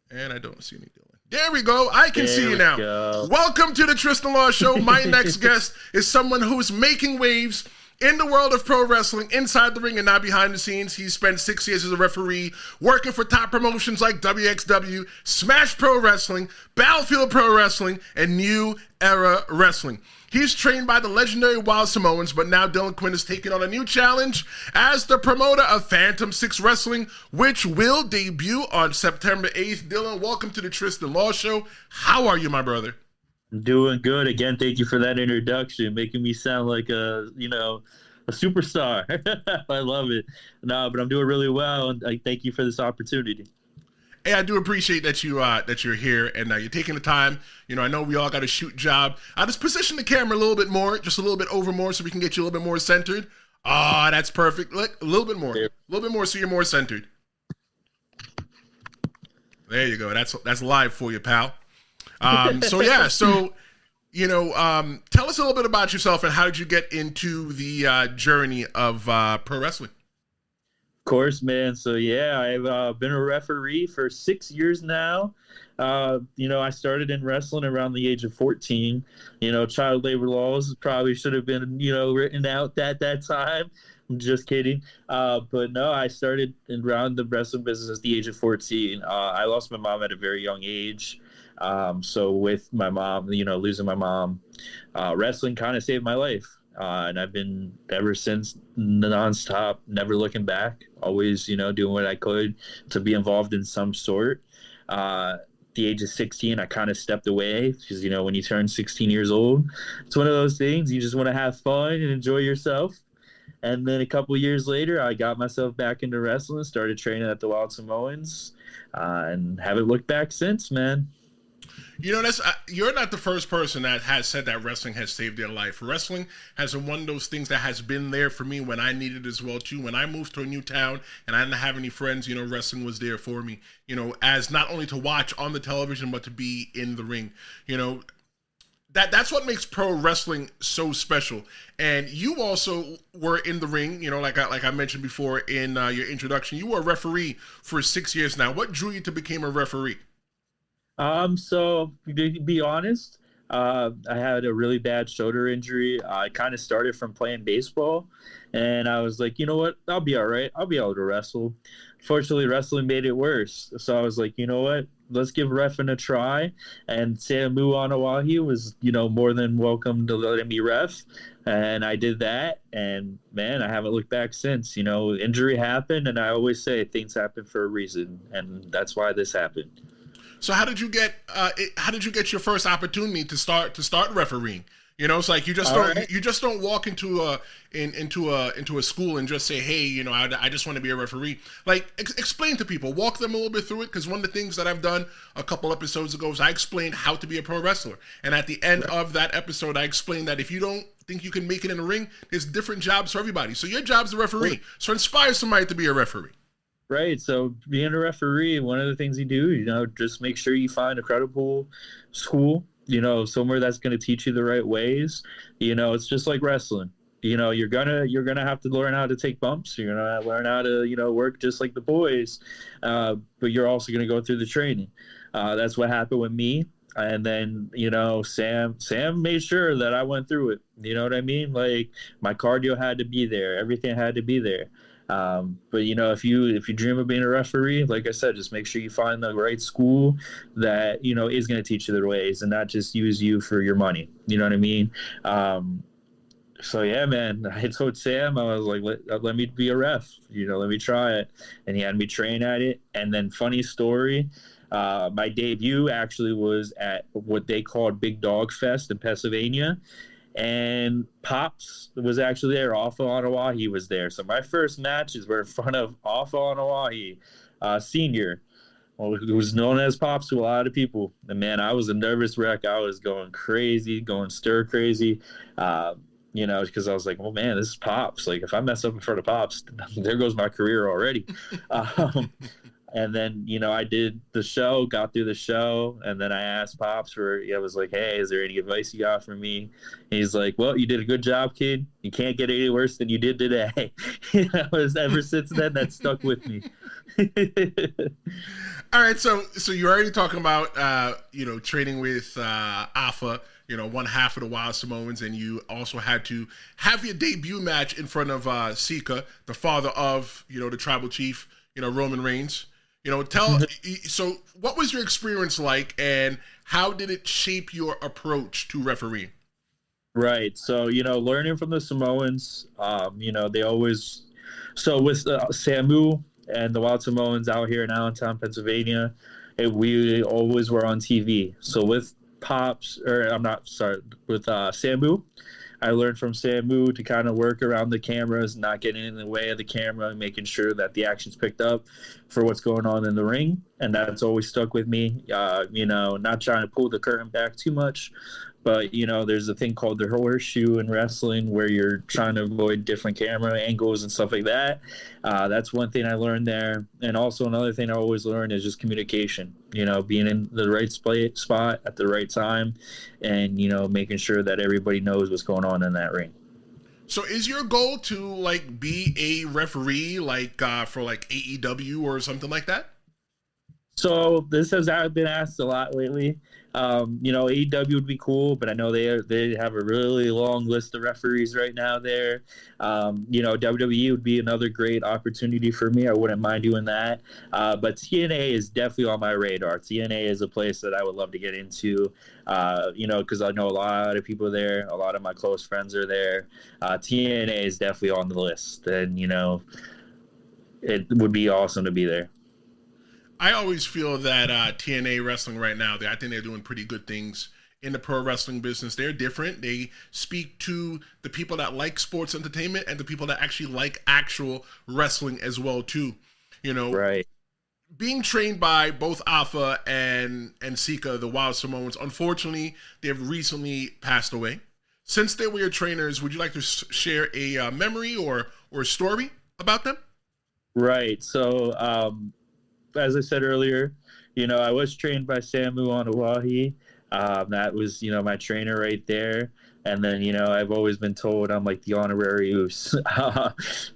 And I don't see any Dylan. There we go. I can see you now. Go. Welcome to the Tristan Law Show. My next guest is someone who's making waves in the world of pro wrestling, inside the ring and not behind the scenes. He's spent 6 years as a referee, working for top promotions like WXW, Smash Pro Wrestling, Battlefield Pro Wrestling, and New Era Wrestling. He's trained by the legendary Wild Samoans, but now Dylan Quinn is taking on a new challenge as the promoter of Phantom 6 Wrestling, which will debut on September 8th. Dylan, welcome to the Tristan Law Show. How are you, my brother? Doing good. Again, thank you for that introduction, making me sound like a superstar. I love it. No, but I'm doing really well, and I thank you for this opportunity. Hey, I do appreciate that you're here and you're taking the time. You know, I know we all got a shoot job. I just position the camera a little bit more, just a little bit over more, so we can get you a little bit more centered. Ah, that's perfect. Look, a little bit more, so you're more centered. There you go. That's live for you, pal. So tell us a little bit about yourself and how did you get into the journey of pro wrestling? Of course, man. So yeah, I've been a referee for 6 years now. I started in wrestling around the age of 14. Child labor laws probably should have been, written out at that time. I'm just kidding. But no, I started around the wrestling business at the age of 14. I lost my mom at a very young age. So with my mom, losing my mom, wrestling kind of saved my life. And I've been ever since nonstop, never looking back, always, doing what I could to be involved in some sort. At the age of 16, I kind of stepped away because, when you turn 16 years old, it's one of those things. You just want to have fun and enjoy yourself. And then a couple of years later, I got myself back into wrestling, started training at the Wild Samoans, and haven't looked back since, man. You're not the first person that has said that wrestling has saved their life. Wrestling has been one of those things that has been there for me when I needed it as well too. When I moved to a new town and I didn't have any friends, wrestling was there for me. As not only to watch on the television but to be in the ring. That's what makes pro wrestling so special. And you also were in the ring, like I mentioned before in your introduction. You were a referee for 6 years now. What drew you to become a referee? So to be honest, I had a really bad shoulder injury. I kind of started from playing baseball, and I was like, you know what? I'll be all right. I'll be able to wrestle. Fortunately, wrestling made it worse. So I was like, you know what? Let's give reffing a try. And Samu Anawahi was, more than welcome to letting me ref. And I did that. And, man, I haven't looked back since. Injury happened, and I always say things happen for a reason. And that's why this happened. So how did you get your first opportunity to start refereeing? It's like you just don't walk into a school and just say, hey, I just want to be a referee. Like explain to people, walk them a little bit through it, because one of the things that I've done a couple episodes ago is I explained how to be a pro wrestler, and at the end of that episode, I explained that if you don't think you can make it in the ring, there's different jobs for everybody. So your job's a referee. So inspire somebody to be a referee. Right. So being a referee, one of the things you do, just make sure you find a credible school, somewhere that's going to teach you the right ways. It's just like wrestling. You're gonna have to learn how to take bumps. You're gonna learn how to, work just like the boys. But you're also gonna go through the training. That's what happened with me. And then, Sam made sure that I went through it. You know what I mean? Like my cardio had to be there. Everything had to be there. But if you dream of being a referee, like I said, just make sure you find the right school that is going to teach you the ways and not just use you for your money. You know what I mean? So yeah, man, I told Sam, I was like, let me be a ref. Let me try it, and he had me train at it. And then funny story, my debut actually was at what they called Big Dog Fest in Pennsylvania. And Pops was actually there. Alpha Anawahi was there. So my first matches were in front of Alpha Anawahi, Senior, who was known as Pops to a lot of people. And, man, I was a nervous wreck. I was going crazy, going stir crazy, because I was like, well, man, this is Pops. Like, if I mess up in front of Pops, there goes my career already. And then, I did the show, got through the show, and then I asked Pops I was like, hey, is there any advice you got for me? And he's like, well, you did a good job, kid. You can't get any worse than you did today. Ever since then, that stuck with me. All right, so you're already talking about training with Alpha, one half of the Wild Samoans, and you also had to have your debut match in front of Sika, the father of the tribal chief, Roman Reigns. So what was your experience like, and how did it shape your approach to refereeing? Right. So, learning from the Samoans, they always, so with Samu and the Wild Samoans out here in Allentown, Pennsylvania, we always were on TV. So with with Samu, I learned from Samu to kind of work around the cameras, not getting in the way of the camera, and making sure that the action's picked up for what's going on in the ring. And that's always stuck with me, not trying to pull the curtain back too much. But, there's a thing called the horseshoe in wrestling where you're trying to avoid different camera angles and stuff like that. That's one thing I learned there. And also another thing I always learn is just communication, being in the right spot at the right time and, making sure that everybody knows what's going on in that ring. So is your goal to be a referee for AEW or something like that? So this has been asked a lot lately. AEW would be cool, but I know they have a really long list of referees right now there. WWE would be another great opportunity for me. I wouldn't mind doing that. But TNA is definitely on my radar. TNA is a place that I would love to get into, because I know a lot of people there. A lot of my close friends are there. TNA is definitely on the list, and, it would be awesome to be there. I always feel that TNA wrestling right now, I think they're doing pretty good things in the pro wrestling business. They're different. They speak to the people that like sports entertainment and the people that actually like actual wrestling as well too. Right. Being trained by both Alpha and Sika, the Wild Samoans, unfortunately, they've recently passed away. Since they were your trainers, would you like to share a memory or a story about them? Right. So, as I said earlier, I was trained by Samu on Oahe. That was, my trainer right there. And then, I've always been told I'm like the honorary Oos.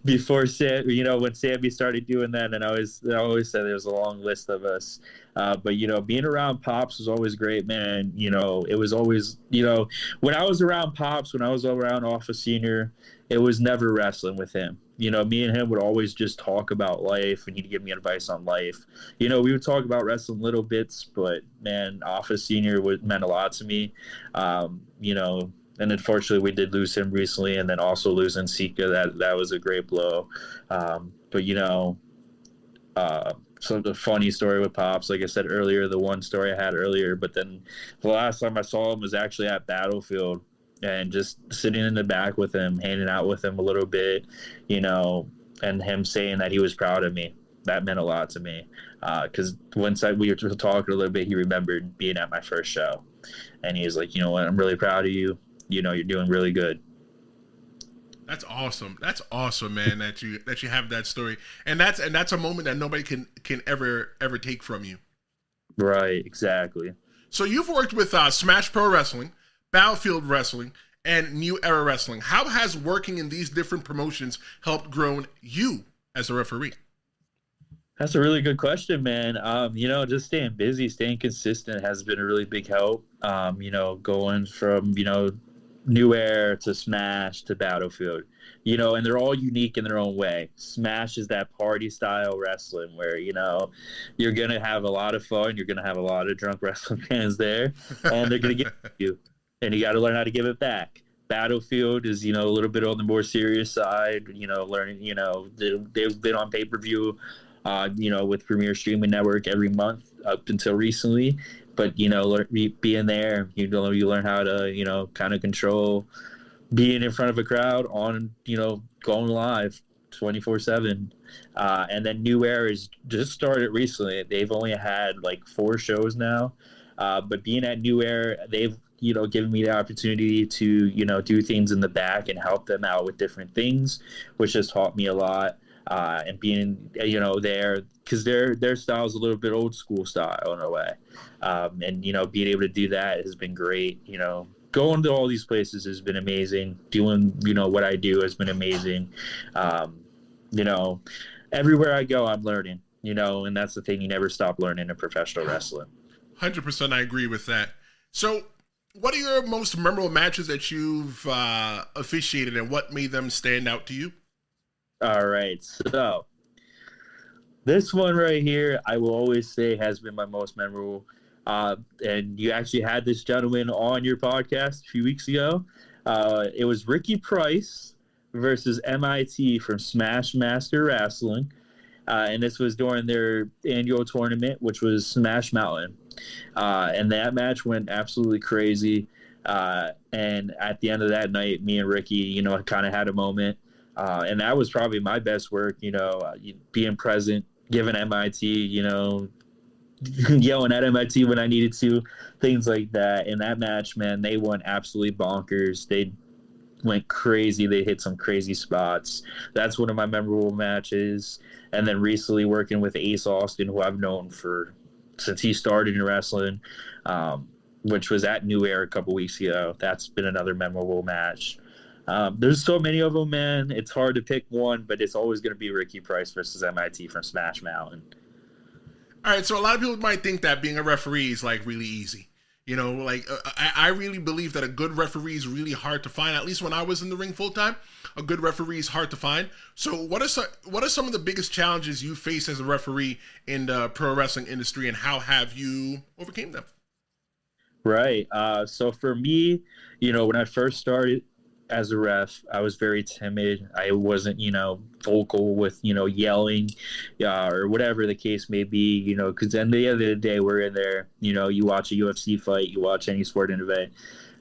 Before Sam, when Sammy started doing that, and I always said there's a long list of us. But, being around Pops was always great, man. It was always, when I was around Pops, when I was around Alpha Senior, it was never wrestling with him. Me and him would always just talk about life, and he'd give me advice on life. We would talk about wrestling little bits, but, man, Alpha Senior meant a lot to me. And unfortunately we did lose him recently, and then also losing Sika, that was a great blow. So the funny story with Pops, like I said earlier, the one story I had earlier, but then the last time I saw him was actually at Battlefield, and just sitting in the back with him, hanging out with him a little bit, and him saying that he was proud of me. That meant a lot to me, because once we were talking a little bit, he remembered being at my first show, and he was like, you know what, I'm really proud of you. You're doing really good. That's awesome. That's awesome, man. that you have that story, and that's a moment that nobody can ever take from you. Right. Exactly. So you've worked with Smash Pro Wrestling, Battlefield Wrestling, and New Era Wrestling. How has working in these different promotions helped grow you as a referee? That's a really good question, man. Just staying busy, staying consistent has been a really big help. Going from, New Era to Smash to Battlefield, and they're all unique in their own way. Smash is that party style wrestling where, you're going to have a lot of fun. You're going to have a lot of drunk wrestling fans there, and they're going to get you, and you got to learn how to give it back. Battlefield is, a little bit on the more serious side, learning, they've been on pay-per-view, with Premier Streaming Network every month up until recently. But, being there, you learn how to, kind of control being in front of a crowd on, going live 24/7. And then New Era is just started recently. They've only had 4 shows now. But being at New Era, they've, given me the opportunity to, do things in the back and help them out with different things, which has taught me a lot. and being, there, because their style is a little bit old school style in a way. And, being able to do that has been great. Going to all these places has been amazing. Doing, what I do has been amazing. You know, Everywhere I go, I'm learning, and that's the thing. You never stop learning in professional wrestling. 100%, I agree with that. So, what are your most memorable matches that you've officiated, and what made them stand out to you? All right, so this one right here, I will always say has been my most memorable. And you actually had this gentleman on your podcast a few weeks ago. It was Ricky Price versus MIT from Smash Master Wrestling. And this was during their annual tournament, which was Smash Mountain. And that match went absolutely crazy. And at the end of that night, me and Ricky, kind of had a moment. And that was probably my best work, being present, giving MIT, yelling at MIT when I needed to, things like that. In that match, man, they went absolutely bonkers. They went crazy. They hit some crazy spots. That's one of my memorable matches. And then recently working with Ace Austin, who I've known since he started in wrestling, which was at New Era a couple weeks ago. That's been another memorable match. There's so many of them, man. It's hard to pick one, but it's always going to be Ricky Price versus MIT from Smash Mountain. All right, so a lot of people might think that being a referee is like really easy. I really believe that a good referee is really hard to find. At least when I was in the ring full time, a good referee is hard to find. So what are some of the biggest challenges you face as a referee in the pro wrestling industry, and how have you overcame them? Right. So for me, when I first started as a ref, I was very timid. I wasn't, vocal with, yelling, or whatever the case may be, because at the end of the day, we're in there, you watch a UFC fight, you watch any sporting event,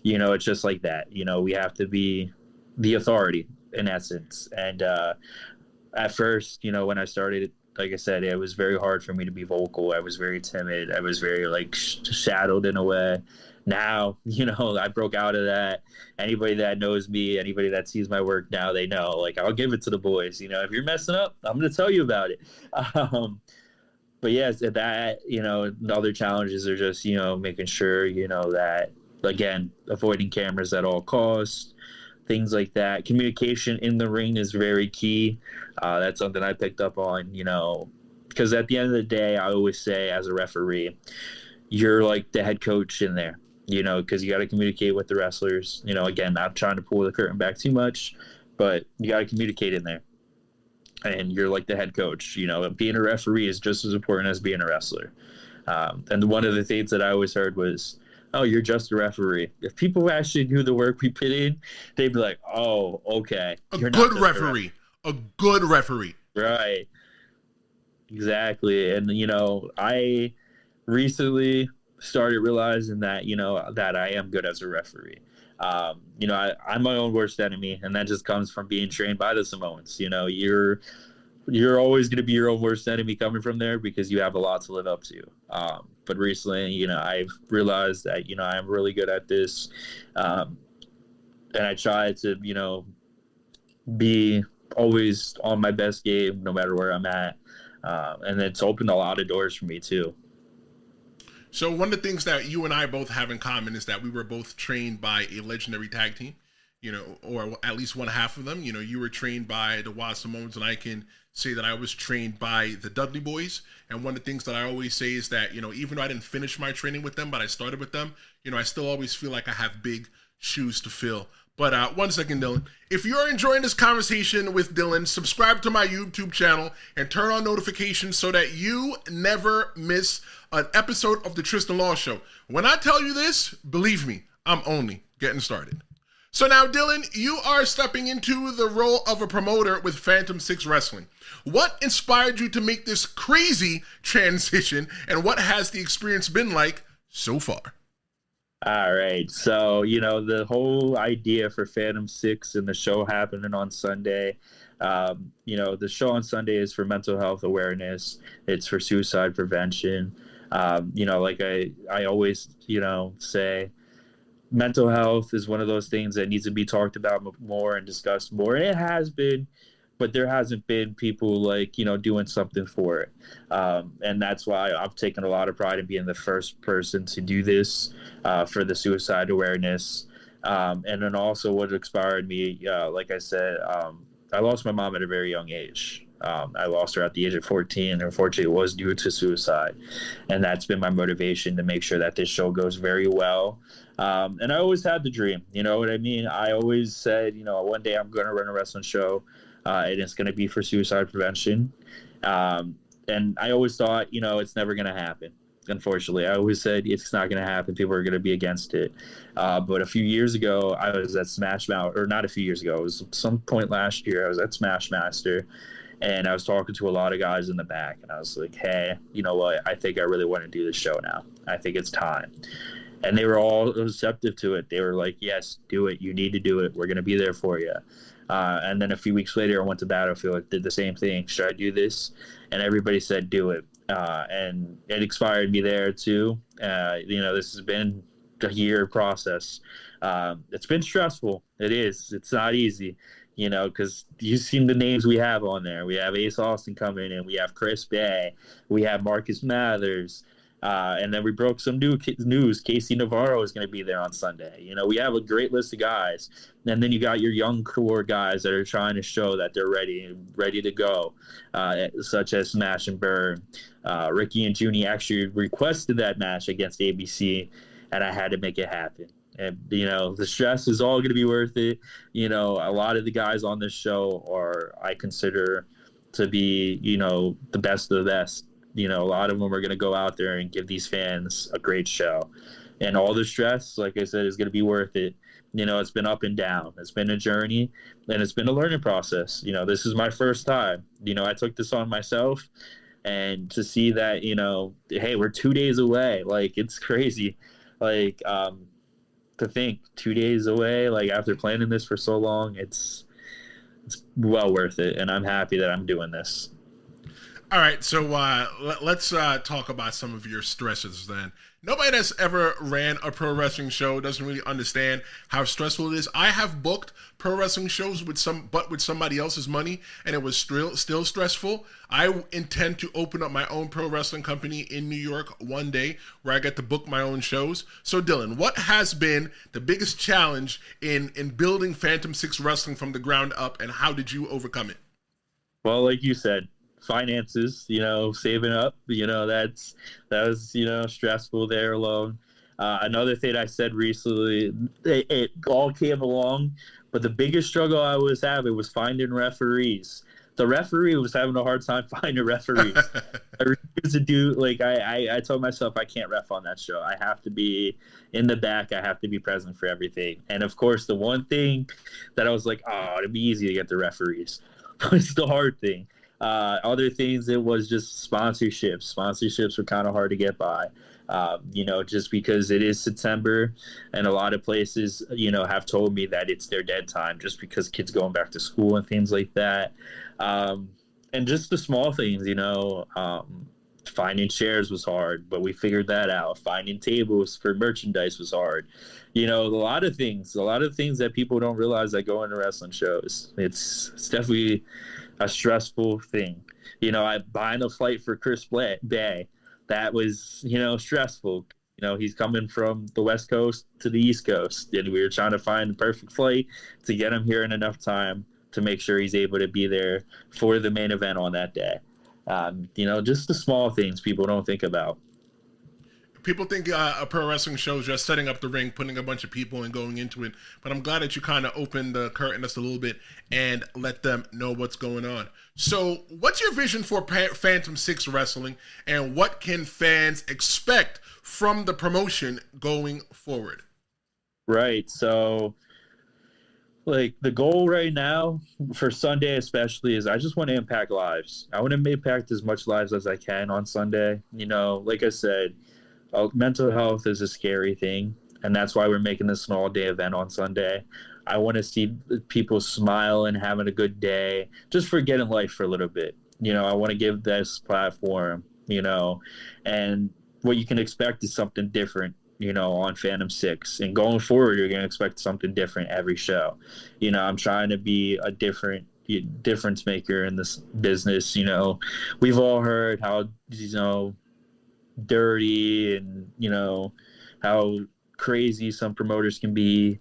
it's just like that. We have to be the authority in essence. And at first, when I started, like I said, it was very hard for me to be vocal. I was very timid. I was very shadowed in a way. Now, I broke out of that. Anybody that knows me, anybody that sees my work now, they know, I'll give it to the boys. If you're messing up, I'm going to tell you about it. But yes, that, the other challenges are just, making sure, that, again, avoiding cameras at all costs, things like that. Communication in the ring is very key. That's something I picked up on, because at the end of the day, I always say as a referee, you're like the head coach in there, because you got to communicate with the wrestlers. Again, not trying to pull the curtain back too much, but you got to communicate in there. And you're like the head coach. Being a referee is just as important as being a wrestler. And one of the things that I always heard was, oh, you're just a referee. If people actually knew the work we put in, they'd be like, oh, okay. A good referee. A good referee. Right. Exactly. And, I recently started realizing that, that I am good as a referee. I'm my own worst enemy, and that just comes from being trained by the Samoans. You're always going to be your own worst enemy coming from there, because you have a lot to live up to. But recently, I've realized that, I'm really good at this. And I try to, be always on my best game, no matter where I'm at. And it's opened a lot of doors for me too. So one of the things that you and I both have in common is that we were both trained by a legendary tag team, or at least one half of them. You were trained by the Wild Samoans, and I can say that I was trained by the Dudley Boys. And one of the things that I always say is that, even though I didn't finish my training with them, but I started with them, I still always feel like I have big shoes to fill. But 1 second, Dylan. If you're enjoying this conversation with Dylan, subscribe to my YouTube channel and turn on notifications so that you never miss an episode of the Tristan Law Show. When I tell you this, believe me, I'm only getting started. So now, Dylan, you are stepping into the role of a promoter with Phantom 6 Wrestling. What inspired you to make this crazy transition, and what has the experience been like so far? All right. So, the whole idea for Phantom 6 and the show happening on Sunday, the show on Sunday is for mental health awareness. It's for suicide prevention. Like I always, say, mental health is one of those things that needs to be talked about more and discussed more. And it has been, but there hasn't been people like, doing something for it. And that's why I've taken a lot of pride in being the first person to do this for the suicide awareness. And then also what inspired me, like I said, I lost my mom at a very young age. I lost her at the age of 14, and unfortunately it was due to suicide. And that's been my motivation to make sure that this show goes very well. And I always had the dream, you know what I mean? I always said, one day I'm going to run a wrestling show, and it's going to be for suicide prevention. And I always thought, it's never going to happen. Unfortunately, I always said it's not going to happen. People are going to be against it. But a few years ago, I was at Smash Mouth, or not a few years ago, it was some point last year, I was at Smash Master, and I was talking to a lot of guys in the back, and I was like, hey, you know what? I think I really want to do this show now. I think it's time. And they were all receptive to it. They were like, yes, do it. You need to do it. We're going to be there for you. And then a few weeks later, I went to Battlefield, did the same thing. Should I do this? And everybody said, do it. And it inspired me there too. This has been a year process. It's been stressful. It is. It's not easy, because you've seen the names we have on there. We have Ace Austin coming in. We have Chris Bay. We have Marcus Mathers. And then we broke some news. Casey Navarro is going to be there on Sunday. We have a great list of guys. And then you got your young core guys that are trying to show that they're ready to go, such as Smash and Burn. Ricky and Junie actually requested that match against ABC, and I had to make it happen. And, the stress is all going to be worth it. A lot of the guys on this show I consider to be, the best of the best. A lot of them are going to go out there and give these fans a great show. And all the stress, like I said, is going to be worth it. It's been up and down. It's been a journey, and it's been a learning process. This is my first time. I took this on myself, and to see that, hey, we're 2 days away. Like, it's crazy. Like, to think 2 days away, like, after planning this for so long, it's well worth it. And I'm happy that I'm doing this. All right, so let's talk about some of your stresses then. Nobody that's ever ran a pro wrestling show doesn't really understand how stressful it is. I have booked pro wrestling shows with somebody else's money, and it was still stressful. I intend to open up my own pro wrestling company in New York one day where I get to book my own shows. So Dylan, what has been the biggest challenge in building Phantom 6 Wrestling from the ground up, and how did you overcome it? Well, like you said, finances, saving up, that was, stressful there alone. Another thing I said recently, it all came along, but the biggest struggle I was having was finding referees. The referee was having a hard time finding referees. I refused to do, I told myself I can't ref on that show. I have to be in the back. I have to be present for everything. And of course, the one thing that I was like, it'd be easy to get the referees. It's the hard thing. Other things, it was just sponsorships. Sponsorships were kind of hard to get by, just because it is September, and a lot of places, have told me that it's their dead time just because kids going back to school and things like that. And just the small things, finding chairs was hard, but we figured that out. Finding tables for merchandise was hard. A lot of things that people don't realize that go into wrestling shows. It's definitely a stressful thing. I buying a flight for Chris Bay, that was, stressful. He's coming from the West Coast to the East Coast, and we were trying to find the perfect flight to get him here in enough time to make sure he's able to be there for the main event on that day. Just the small things people don't think about. People think a pro wrestling show is just setting up the ring, putting a bunch of people and going into it. But I'm glad that you kind of opened the curtain just a little bit and let them know what's going on. So what's your vision for Phantom 6 Wrestling, and what can fans expect from the promotion going forward? Right. So, the goal right now for Sunday especially is I just want to impact lives. I want to impact as much lives as I can on Sunday. Like I said, mental health is a scary thing, and that's why we're making this an all-day event on Sunday. I want to see people smile and having a good day, just forgetting life for a little bit. I want to give this platform, and what you can expect is something different, on Phantom 6. And going forward, you're going to expect something different every show. I'm trying to be a different, difference maker in this business. You know, we've all heard how, you know, dirty and, you know, how crazy some promoters can be.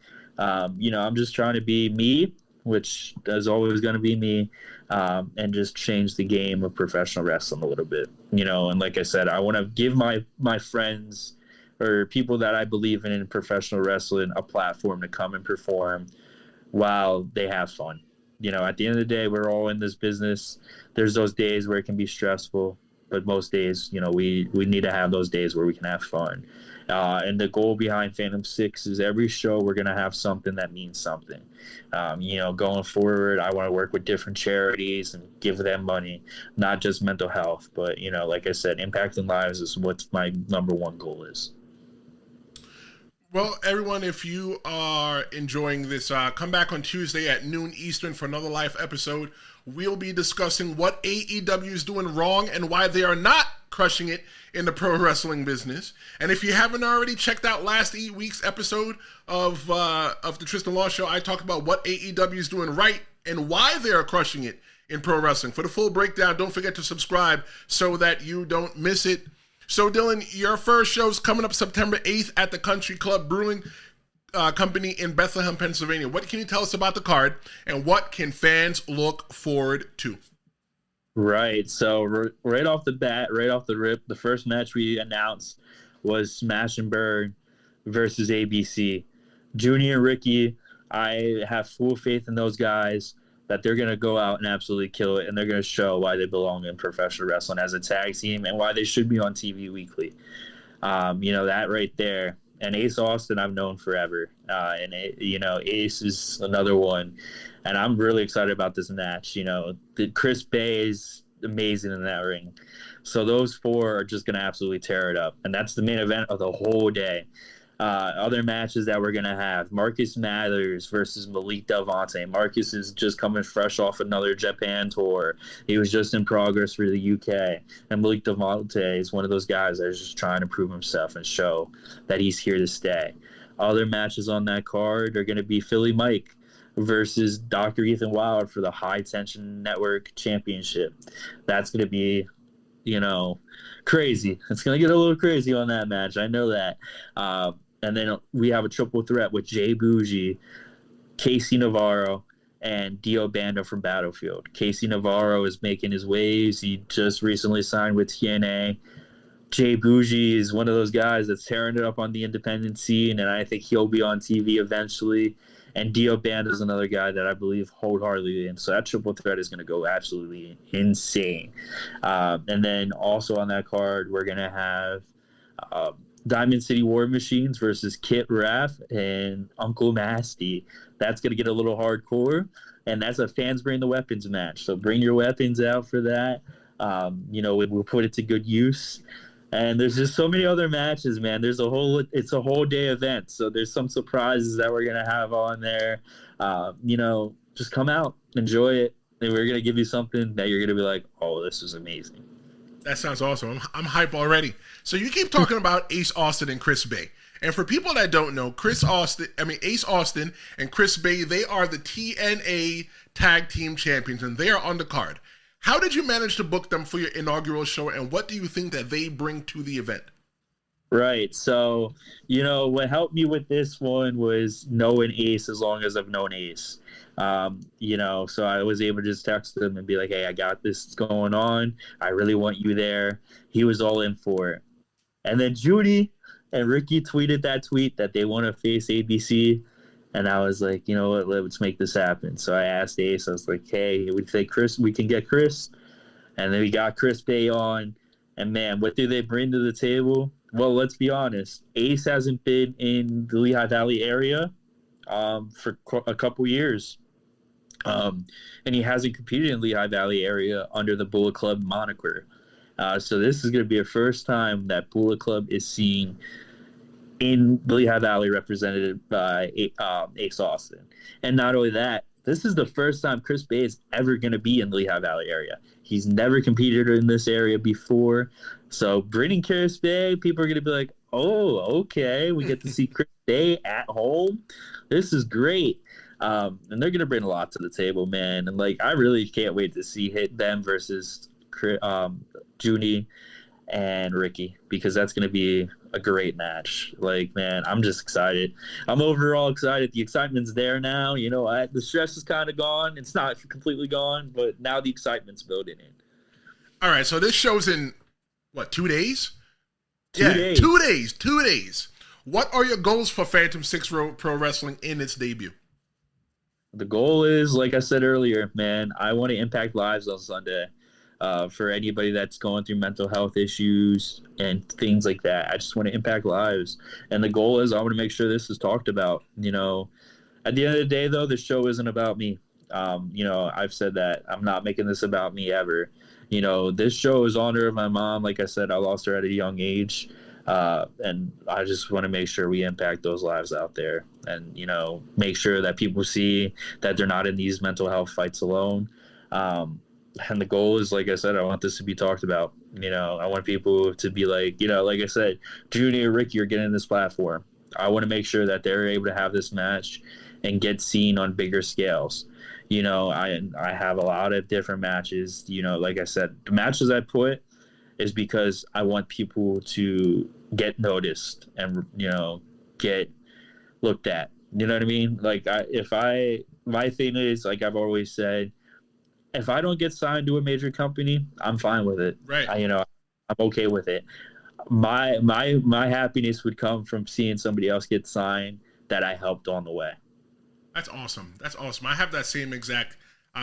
You know, I'm just trying to be me, which is always going to be me, and just change the game of professional wrestling a little bit, you know. And like I said, I want to give my friends or people that I believe in professional wrestling a platform to come and perform while they have fun. You know, at the end of the day, we're all in this business. There's those days where it can be stressful, but most days, you know, we need to have those days where we can have fun. And the goal behind Phantom 6 is every show we're going to have something that means something. You know, going forward, I want to work with different charities and give them money, not just mental health. But, you know, like I said, impacting lives is what my number one goal is. Well, everyone, if you are enjoying this, come back on Tuesday at noon Eastern for another live episode. We'll be discussing what AEW is doing wrong and why they are not crushing it in the pro wrestling business. And if you haven't already checked out last week's episode of the Tristan Law Show, I talked about what AEW is doing right and why they are crushing it in pro wrestling. For the full breakdown, don't forget to subscribe so that you don't miss it. So, Dylan, your first show's coming up September 8th at the Country Club Brewing Company in Bethlehem, Pennsylvania. What can you tell us about the card, and what can fans look forward to? Right. So, right off the bat, right off the rip, the first match we announced was Smash and Burn versus ABC. Junior and Ricky, I have full faith in those guys that they're going to go out and absolutely kill it, and they're going to show why they belong in professional wrestling as a tag team and why they should be on TV weekly. You know, that right there. And Ace Austin I've known forever. You know, Ace is another one. And I'm really excited about this match. You know, Chris Bay is amazing in that ring. So those four are just going to absolutely tear it up. And that's the main event of the whole day. Other matches that we're going to have, Marcus Mathers versus Malik Delvante. Marcus is just coming fresh off another Japan tour. He was just in progress for the UK. And Malik Delvante is one of those guys that is just trying to prove himself and show that he's here to stay. Other matches on that card are going to be Philly Mike versus Dr. Ethan Wild for the High Tension Network Championship. That's going to be, you know, crazy. It's going to get a little crazy on that match. I know that. And then we have a triple threat with Jay Bougie, Casey Navarro, and Dio Bando from Battlefield. Casey Navarro is making his waves. He just recently signed with TNA. Jay Bougie is one of those guys that's tearing it up on the independent scene, and I think he'll be on TV eventually. And Dio Bando is another guy that I believe wholeheartedly in. So that triple threat is going to go absolutely insane. And then also on that card, we're going to have Diamond City War Machines versus Kit Raff and Uncle Nasty. That's going to get a little hardcore, and that's a fans bring the weapons match. So bring your weapons out for that. You know, we'll put it to good use. And there's just so many other matches, man. It's a whole day event. So there's some surprises that we're going to have on there. You know, just come out, enjoy it. And we're going to give you something that you're going to be like, oh, this is amazing. That sounds awesome. I'm hype already. So you keep talking about Ace Austin and Chris Bay. And for people that don't know, Ace Austin and Chris Bay, they are the TNA Tag Team Champions, and they are on the card. How did you manage to book them for your inaugural show, and what do you think that they bring to the event? Right. So, you know, what helped me with this one was knowing Ace as long as I've known Ace. You know, so I was able to just text him and be like, hey, I got this going on. I really want you there. He was all in for it. And then Judy and Ricky tweeted that tweet that they want to face ABC. And I was like, you know what, let's make this happen. So I asked Ace, I was like, hey, we think we can get Chris. And then we got Chris Bay on. And man, what do they bring to the table? Well, let's be honest. Ace hasn't been in the Lehigh Valley area for a couple years. And he hasn't competed in Lehigh Valley area under the Bullet Club moniker. So this is going to be a first time that Bullet Club is seen in Lehigh Valley represented by Ace Austin. And not only that, this is the first time Chris Bay is ever going to be in the Lehigh Valley area. He's never competed in this area before. So bringing Chris Bay, people are going to be like, oh, okay, we get to see Chris Bay at home. This is great. And they're gonna bring a lot to the table, man. And like, I really can't wait to see them versus Junie and Ricky, because that's gonna be a great match. Like, man, I'm just excited. I'm overall excited. The excitement's there now. You know, the stress is kind of gone. It's not completely gone, but now the excitement's building in. All right, so this show's in what, 2 days? 2 days. 2 days. 2 days. What are your goals for Phantom 6 Pro Wrestling in its debut? The goal is, like I said earlier, man, I want to impact lives on Sunday. For anybody that's going through mental health issues and things like that, I just want to impact lives. And the goal is I want to make sure this is talked about. You know, at the end of the day, though, the show isn't about me. You know, I've said that. I'm not making this about me ever. You know, this show is honor of my mom. Like I said, I lost her at a young age. And I just want to make sure we impact those lives out there and, you know, make sure that people see that they're not in these mental health fights alone. And the goal is, like I said, I want this to be talked about. You know, I want people to be like, you know, like I said, Junie and Ricky are getting this platform. I want to make sure that they're able to have this match and get seen on bigger scales. You know, I have a lot of different matches. You know, like I said, the matches I put is because I want people to get noticed and, you know, get looked at. You know what I mean? Like, my thing is, like I've always said, if I don't get signed to a major company, I'm fine with it. Right. You know, I'm okay with it. My happiness would come from seeing somebody else get signed that I helped on the way. That's awesome. That's awesome. I have that same exact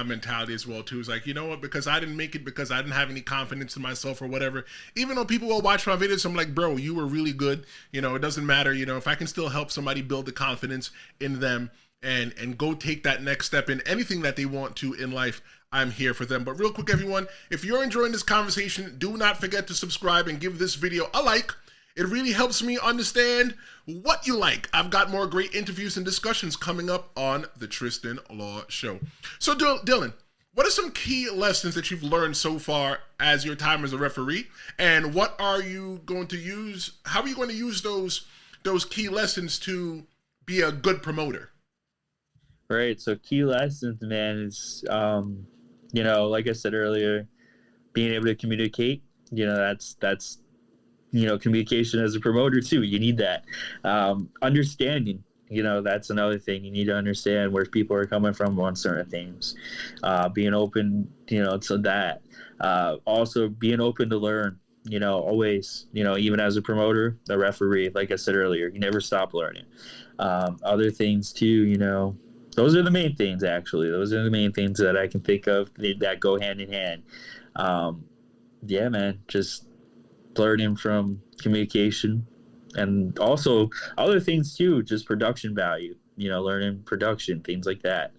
mentality as well too. It's like, you know what, because I didn't make it because I didn't have any confidence in myself or whatever, even though people will watch my videos, I'm like, bro, you were really good. You know, it doesn't matter. You know, if I can still help somebody build the confidence in them and go take that next step in anything that they want to in life, I'm here for them. But real quick, everyone, if you're enjoying this conversation, do not forget to subscribe and give this video a like. It really helps me understand what you like. I've got more great interviews and discussions coming up on the Tristan Law Show. So Dylan, what are some key lessons that you've learned so far as your time as a referee? And what are you going to use? How are you going to use those key lessons to be a good promoter? Right. So key lessons, man, is, you know, like I said earlier, being able to communicate. You know, that's you know, communication as a promoter too. You need that. Understanding, you know, that's another thing. You need to understand where people are coming from on certain things. Being open, you know, to that. Also being open to learn, you know, always, you know, even as a promoter, a referee, like I said earlier, you never stop learning. Other things too, you know, those are the main things, actually. Those are the main things that I can think of that go hand in hand. Yeah, man, just learning from communication, and also other things too, just production value, you know, learning production, things like that.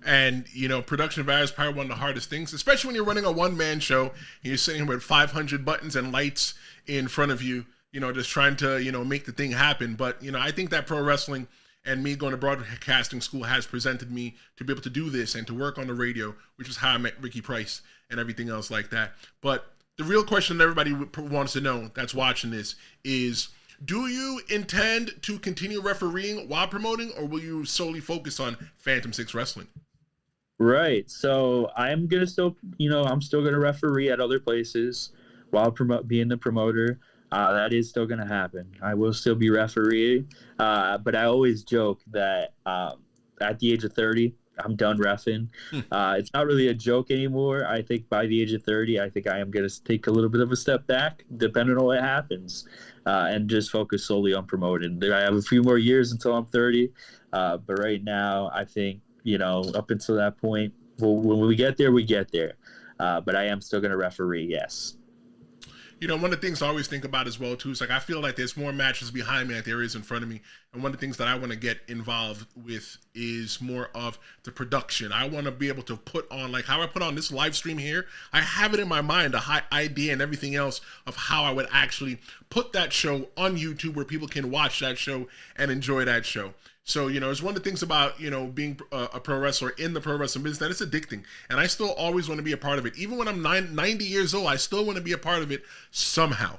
And, you know, production value is probably one of the hardest things, especially when you're running a one-man show and you're sitting here with 500 buttons and lights in front of you, you know, just trying to, you know, make the thing happen. But, you know, I think that pro wrestling and me going to broadcasting school has presented me to be able to do this and to work on the radio, which is how I met Ricky Price and everything else like that. But the real question that everybody wants to know that's watching this is, do you intend to continue refereeing while promoting, or will you solely focus on Phantom 6 Wrestling? Right. So I'm going to still, you know, I'm still going to referee at other places while being the promoter. That is still going to happen. I will still be refereeing. But I always joke that at the age of 30, I'm done reffing. It's not really a joke anymore. I think by the age of 30, I think I am going to take a little bit of a step back, depending on what happens, and just focus solely on promoting. I have a few more years until I'm 30, but right now, I think, you know, up until that point, when we get there, we get there. But I am still going to referee, yes. You know, one of the things I always think about as well, too, is like I feel like there's more matches behind me than there is in front of me. And one of the things that I want to get involved with is more of the production. I want to be able to put on, like how I put on this live stream here, I have it in my mind, a high idea and everything else of how I would actually put that show on YouTube where people can watch that show and enjoy that show. So, you know, it's one of the things about, you know, being a pro wrestler in the pro wrestling business, that it's addicting. And I still always want to be a part of it. Even when I'm 90 years old, I still want to be a part of it somehow.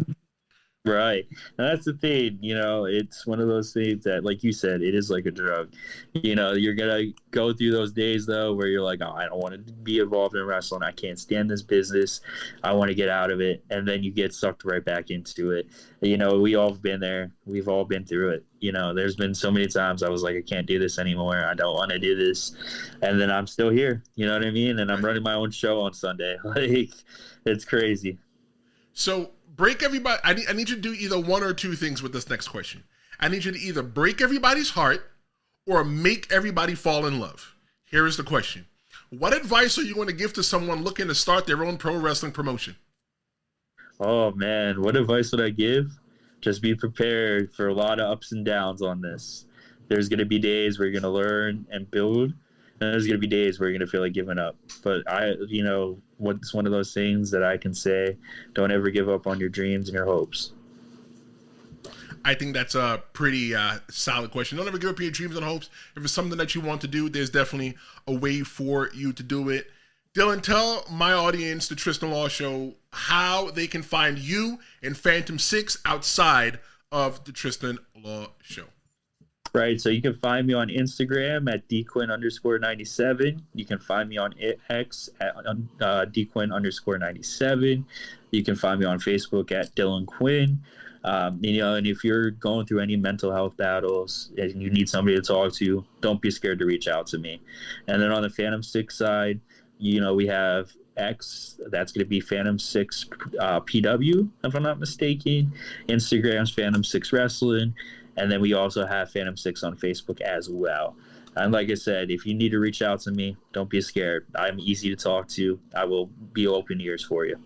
Right. And that's the thing, it's one of those things that, like you said, it is like a drug. You're going to go through those days, though, where you're like, oh, I don't want to be involved in wrestling. I can't stand this business. I want to get out of it. And then you get sucked right back into it. We all have been there. We've all been through it. There's been so many times I was like, I can't do this anymore. I don't want to do this. And then I'm still here. You know what I mean? And I'm running my own show on Sunday. Like, it's crazy. So break everybody. I need you to do either one or two things with this next question. I need you to either break everybody's heart or make everybody fall in love. Here is the question. What advice are you going to give to someone looking to start their own pro wrestling promotion? Oh, man. What advice would I give? Just be prepared for a lot of ups and downs on this. There's going to be days where you're going to learn and build. And there's going to be days where you're going to feel like giving up. But it's one of those things that I can say, don't ever give up on your dreams and your hopes. I think that's a pretty solid question. Don't ever give up your dreams and hopes. If it's something that you want to do, there's definitely a way for you to do it. Dylan, tell my audience, the Tristan Law Show, how they can find you and Phantom 6 outside of the Tristan Law Show. Right, so you can find me on Instagram at dquinn_97. You can find me on X at dquinn_97. You can find me on Facebook at Dylan Quinn. And if you're going through any mental health battles and you need somebody to talk to, don't be scared to reach out to me. And then on the Phantom 6 side, we have X, that's going to be Phantom 6 PW, if I'm not mistaken. Instagram's Phantom 6 Wrestling. And then we also have Phantom 6 on Facebook as well. And like I said, if you need to reach out to me, don't be scared. I'm easy to talk to. I will be open ears for you.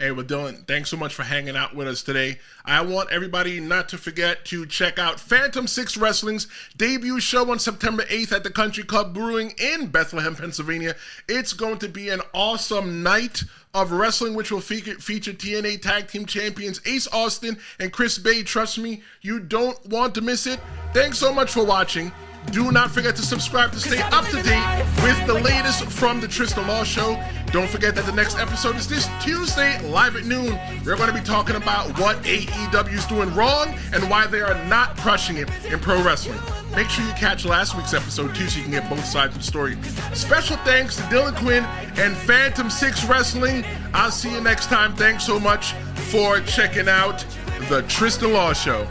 Hey, well, Dylan, thanks so much for hanging out with us today. I want everybody not to forget to check out Phantom 6 Wrestling's debut show on September 8th at the Country Club Brewing in Bethlehem, Pennsylvania. It's going to be an awesome night of wrestling, which will feature TNA Tag Team Champions Ace Austin and Chris Bay. Trust me, you don't want to miss it. Thanks so much for watching. Do not forget to subscribe to stay up to date with the latest from the Tristan Law Show. Don't forget that the next episode is this Tuesday, live at noon. We're going to be talking about what AEW is doing wrong and why they are not crushing it in pro wrestling. Make sure you catch last week's episode too, so you can get both sides of the story. Special thanks to Dylan Quinn and Phantom 6 Wrestling. I'll see you next time. Thanks so much for checking out the Tristan Law Show.